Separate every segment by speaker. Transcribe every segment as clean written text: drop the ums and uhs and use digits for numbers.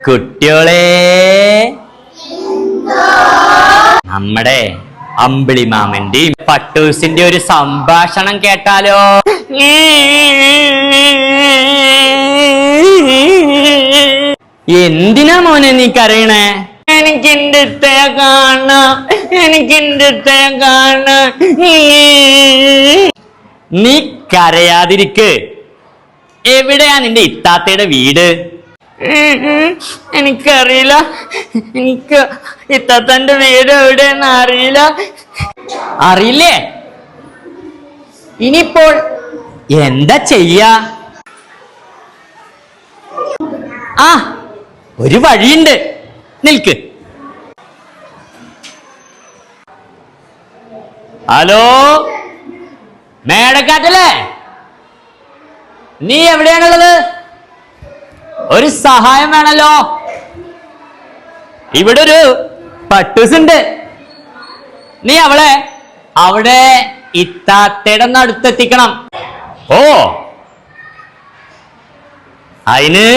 Speaker 1: കുട്ടിയോളെ, നമ്മുടെ അമ്പിളി മാമന്റെയും പട്ടൂസിന്റെ ഒരു സംഭാഷണം കേട്ടാലോ? എന്തിനാ മോനെ നീ കരയണേ? എനിക്കെന്റെ ഇത്തയെ കാണണം, എനിക്കെന്റെ ഇത്തയെ കാണണം. നീ കരയാതിരിക്ക്. എവിടെയാ നിന്റെ ഇത്താത്തയുടെ വീട്? എനിക്കറിയില്ല, എനിക്ക് ഇത്താത്തന്റെ വീട് എവിടെയെന്ന് അറിയില്ല. അറിയില്ലേ? ഇനിയിപ്പോൾ എന്താ ചെയ്യാ? ആ, ഒരു വഴിയുണ്ട്, നിൽക്ക്. ഹലോ, മേടക്കാറ്റല്ലേ? നീ എവിടെയാണുള്ളത്? ഒരു സഹായം വേണല്ലോ. ഇവിടെ ഒരു പട്ടൂസ് ഉണ്ട്. നീ അവളെ അവിടെ ഇത്താത്തയുടെ അടുത്തെത്തിക്കണം. ഓ, അതിന്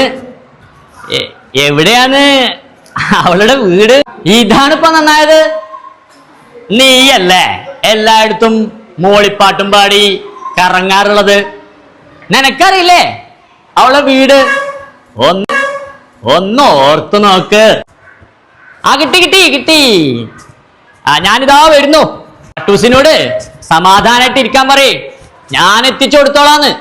Speaker 1: എവിടെയാണ് അവളുടെ വീട്? ഇതാണ് ഇപ്പൊ നന്നായത്. നീയല്ലേ എല്ലായിടത്തും മോളിപ്പാട്ടും പാടി കറങ്ങാറുള്ളത്? നിനക്കറിയില്ലേ അവളെ വീട്? ഒന്ന് ഓർത്തു നോക്ക്. ആ, കിട്ടി കിട്ടി കിട്ടി. ആ, ഞാനിതാ വരുന്നു. പട്ടൂസിനോട് സമാധാനായിട്ട് ഇരിക്കാൻ പറയേ, ഞാൻ എത്തിച്ചു കൊടുത്തോളാന്ന്.